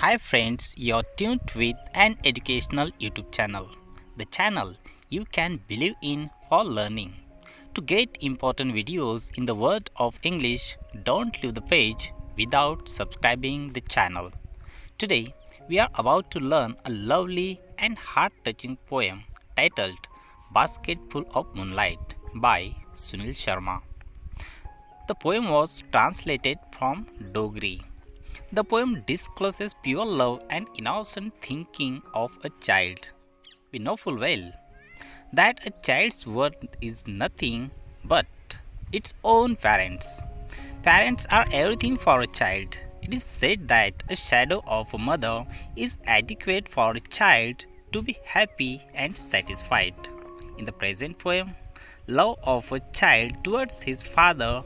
Hi friends, you're tuned with an educational YouTube channel. The channel you can believe in for learning. To get important videos in the word of English, don't leave the page without subscribing the channel. Today, we are about to learn a lovely and heart-touching poem titled Basket Full of Moonlight by Sunil Sharma. The poem was translated from Dogri. The poem discloses pure love and innocent thinking of a child. We know full well that a child's worth is nothing but its own parents. Parents are everything for a child. It is said that a shadow of a mother is adequate for a child to be happy and satisfied. In the present poem, love of a child towards his father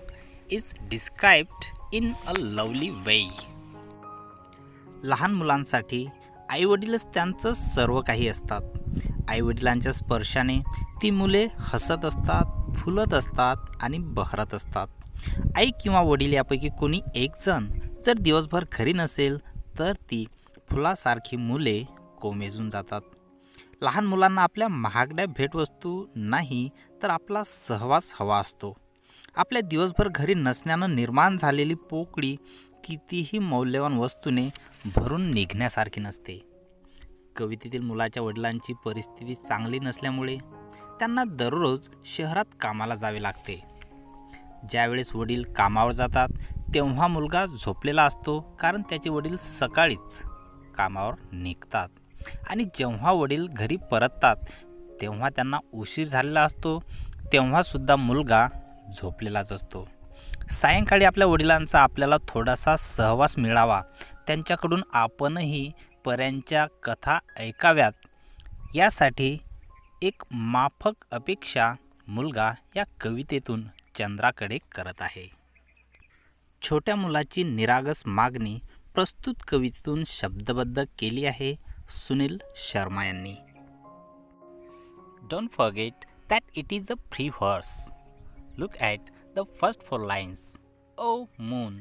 is described in a lovely way. लहान मुलांसाठी आईवडीलच त्यांचं सर्व काही असतात. आईवडिलांच्या स्पर्शाने ती मुले हसत असतात, फुलत असतात आणि बहरत असतात. आई किंवा वडील यापैकी कोणी एक जण जर दिवसभर घरी नसेल तर ती फुलासारखी मुले कोमेजून जातात. लहान मुलांना आपल्या महागड्या भेटवस्तू नाही तर आपला सहवास हवा असतो. आपल्या दिवसभर घरी नसण्यानं निर्माण झालेली पोकळी कितीही मौल्यवान वस्तूने भरून निघण्यासारखी नसते. कवितेतील मुलाच्या वडिलांची परिस्थिती चांगली नसल्यामुळे त्यांना दररोज शहरात कामाला जावे लागते. ज्यावेळेस वडील कामावर जातात तेव्हा मुलगा झोपलेला असतो, कारण त्याचे वडील सकाळीच कामावर निघतात आणि जेव्हा वडील घरी परततात तेव्हा त्यांना उशीर झालेला असतो. तेव्हासुद्धा मुलगा झोपलेलाच असतो. सायंकाळी आपल्या वडिलांचा आपल्याला थोडासा सहवास मिळावा, त्यांच्याकडून आपणही पऱ्यांच्या कथा ऐकाव्यात, यासाठी एक माफक अपेक्षा मुलगा या कवितेतून चंद्राकडे करत आहे. छोट्या मुलाची निरागस मागणी प्रस्तुत कवितेतून शब्दबद्ध केली आहे सुनील शर्मा यांनी. Don't forget that it is a free verse. Look at the first four lines. Oh moon,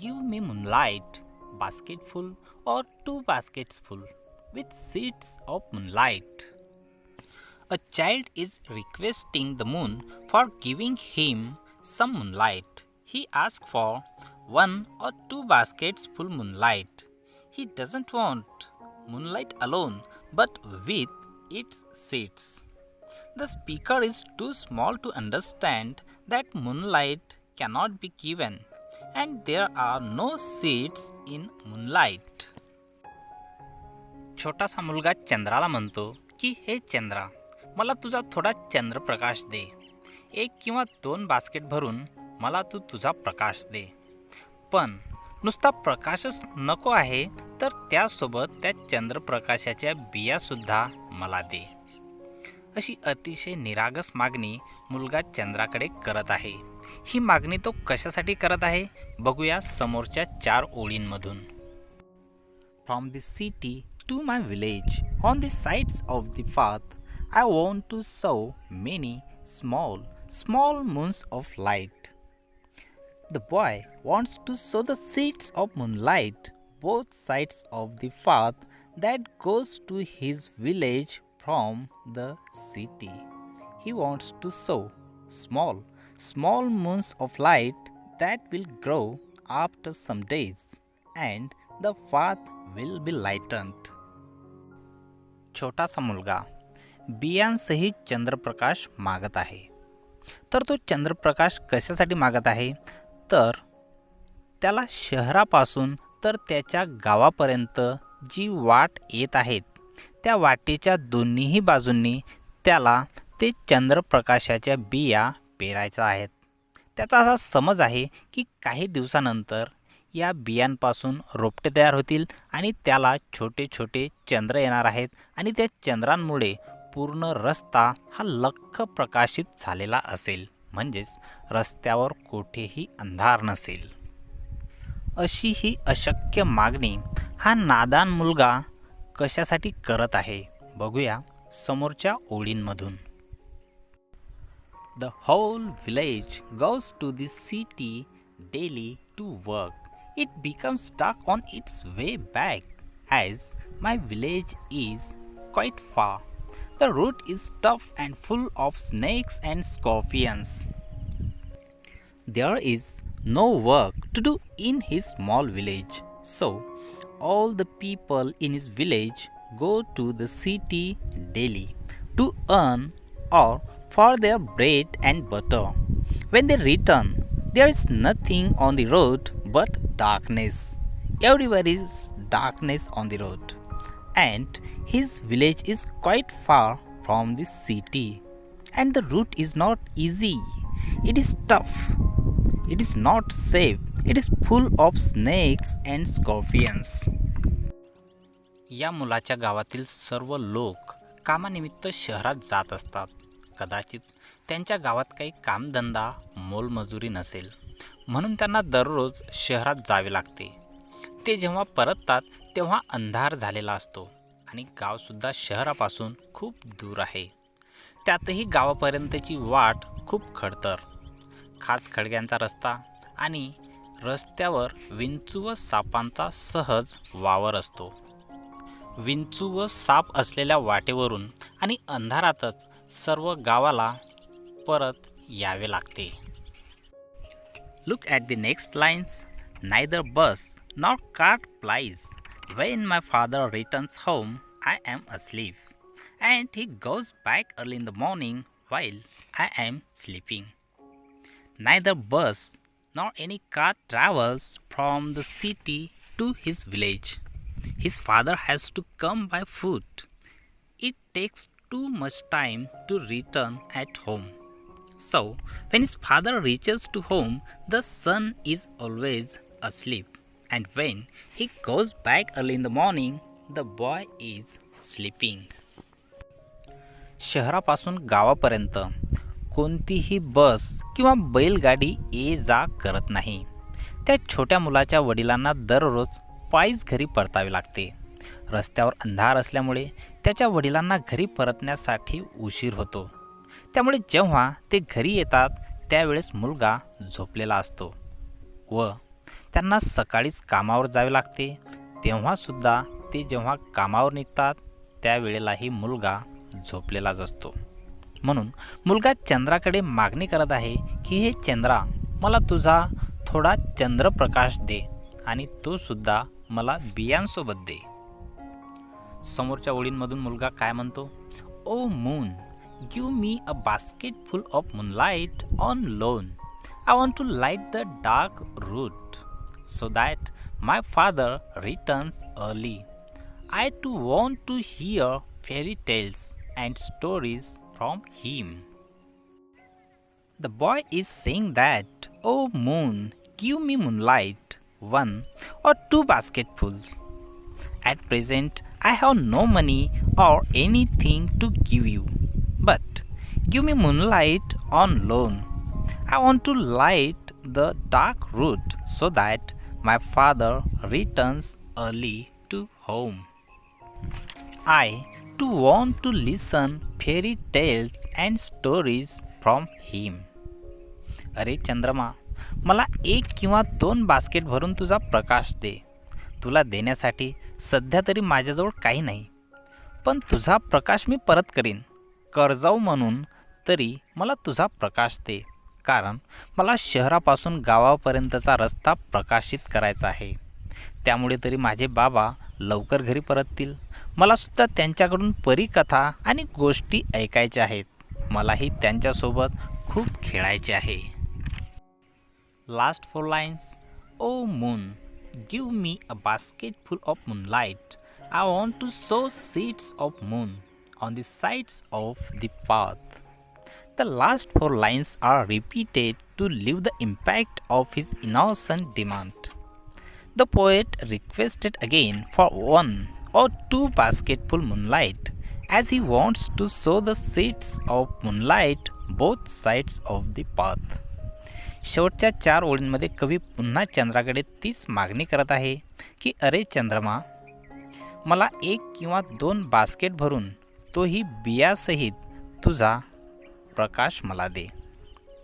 give me moonlight, basketful or 2 baskets full, with seeds of moonlight. A child is requesting the moon for giving him some moonlight. He asks for 1 or 2 baskets full moonlight. He doesn't want moonlight alone, but with its seeds. The speaker is too small to understand that moonlight cannot be given and there are no seeds in moonlight. छोटासा मुलगा चंद्राला म्हणतो की हे चंद्रा, मला तुझा थोडा चंद्रप्रकाश दे. 1 किंवा 2 basket भरून मला तू तुझा प्रकाश दे. पण नुसता प्रकाशच नको आहे तर त्यासोबत त्या चंद्रप्रकाशाच्या बियासुद्धा मला दे. अशी अतिशय निरागस मागणी मुलगा चंद्राकडे करत आहे. ही मागणी तो कशासाठी करत आहे बघूया समोरच्या 4 ओळींमधून. From the city to my village on the sides of the path I want to sow many small small moons of light. The boy wants to sow the seeds of moonlight both sides of the path that goes to his village from the city. He wants to sow small, small moons of light that will grow after some days, and the path will be lightened. छोटासा मुलगा बियांसहित चंद्रप्रकाश मागत आहे. तर तो चंद्रप्रकाश कशासाठी मागत आहे तर त्याला शहरापासून तर त्याच्या गावापर्यंत जी वाट येत आहेत त्या वाटेच्या दोन्हीही बाजूंनी त्याला ते चंद्रप्रकाशाच्या बिया पेरायच्या आहेत. त्याचा असा समज आहे की काही दिवसानंतर या बियांपासून रोपटे तयार होतील आणि त्याला छोटे छोटे चंद्र येणार आहेत आणि त्या चंद्रांमुळे पूर्ण रस्ता हा लख्ख प्रकाशित झालेला असेल, म्हणजेच रस्त्यावर कोठेही अंधार नसेल. अशी ही अशक्य मागणी हा नादान मुलगा कशासाठी करत आहे बघूया समोरच्या ओळींमधून. The whole village goes to the city daily to work. It becomes stuck on its way back. as my village is quite far. The route is tough and full of snakes and scorpions. There is no work to do in his small village, so all the people in his village go to the city daily to earn or for their bread and butter. When they return, there is nothing on the road but darkness. Everywhere is darkness on the road, and his village is quite far from the city, and the route is not easy. It is tough. It is not safe. It is full of snakes and scorpions. या मुलाच्या गावातील सर्व लोक कामानिमित्त शहरात जात असतात. कदाचित त्यांच्या गावात काही कामधंदा मोलमजुरी नसेल, म्हणून त्यांना दररोज शहरात जावे लागते. ते जेव्हा परततात तेव्हा अंधार झालेला असतो आणि गावसुद्धा शहरापासून खूप दूर आहे. त्यातही गावापर्यंतची वाट खूप खडतर, खास खडग्यांचा रस्ता आणि रस्त्यावर विंचू व सापांचा सहज वावर असतो. विंचू व साप असलेल्या वाटेवरून आणि अंधारातच सर्व गावाला परत यावे लागते. Look at the next lines. Neither bus nor cart plies. When my father returns home, I am asleep, and he goes back early in the morning while I am sleeping. Neither bus nor any cart travels from the city to his village. His father has to come by foot. It takes too much time to return at home. So, when his father reaches to home, the son is always asleep. And when he goes back early in the morning, the boy is sleeping. शहरापासून गावापर्यंत कोणतीही बस किंवा बैलगाडी ये जा करत नाही. त्या छोट्या मुलाच्या वडिलांना दररोज पायीच घरी परतावे लागते. रस्त्यावर अंधार असल्यामुळे त्याच्या वडिलांना घरी परतण्यासाठी उशीर होतो. त्यामुळे जेव्हा ते घरी येतात त्यावेळेस मुलगा झोपलेला असतो व त्यांना सकाळीच कामावर जावे लागते. तेव्हासुद्धा ते जेव्हा कामावर निघतात त्यावेळेलाही मुलगा झोपलेलाच असतो. म्हणून मुलगा चंद्राकडे मागणी करत आहे की हे चंद्रा, मला तुझा थोडा चंद्रप्रकाश दे आणि तो सुद्धा मला बियांसोबत दे. समोरच्या ओळींमधून मुलगा काय म्हणतो? O moon, give me a basket full of moonlight on loan. I want to light the dark route so that my father returns early. I too want to hear fairy tales and stories from him. The boy is saying that, "Oh moon, give me moonlight, one or two basketfuls. At present, I have no money or anything to give you, but give me moonlight on loan. I want to light the dark road so that my father returns early to home. I too want to listen fairy tales and stories from him." अरे चंद्रमा, मला 1 किंवा 2 basket भरून तुझा प्रकाश दे. तुला देण्यासाठी सध्या तरी माझ्याजवळ काही नाही, पण तुझा प्रकाश मी परत करीन. कर्जाऊ म्हणून तरी मला तुझा प्रकाश दे, कारण मला शहरापासून गावापर्यंतचा रस्ता प्रकाशित करायचा आहे. त्यामुळे तरी माझे बाबा लवकर घरी परततील. मलासुद्धा त्यांच्याकडून परीकथा आणि गोष्टी ऐकायच्या आहेत. मलाही त्यांच्यासोबत खूप खेळायचे आहे. Last 4 lines. Oh moon, give me a basket full of moonlight. I want to sow seeds of moon on the sides of the path. The last 4 lines are repeated to leave the impact of his innocent demand. The poet requested again for 1 or 2 basketful moonlight, as he wants to sow the seeds of moonlight both sides of the path. शेवटच्या 4 ओळींमध्ये कवी पुन्हा चंद्राकडे तीच मागणी करत आहे की अरे चंद्रमा, मला 1 किंवा 2 बास्केट भरून, तोही बियासहित तुझा प्रकाश मला दे,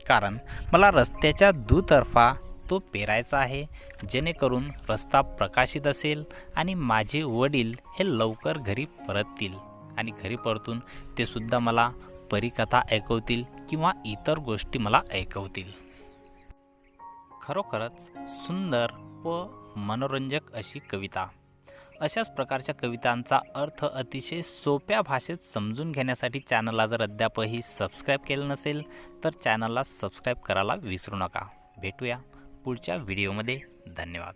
कारण मला रस्त्याच्या दुतर्फा तो पेरायचा आहे, जेणेकरून रस्ता प्रकाशित असेल आणि माझे वडील हे लवकर घरी परततील आणि घरी परतून ते सुद्धा मला परीकथा ऐकवतील किंवा इतर गोष्टी मला ऐकवतील. खरोखरच सुंदर व मनोरंजक अशी कविता. अशाच प्रकारच्या कवितांचा अर्थ अतिशय सोप्या भाषेत समजून घेण्यासाठी चॅनलला जर अद्यापही सबस्क्राईब केलं नसेल तर चॅनलला सबस्क्राईब करायला विसरू नका. भेटूया पुढच्या व्हिडिओमध्ये. धन्यवाद.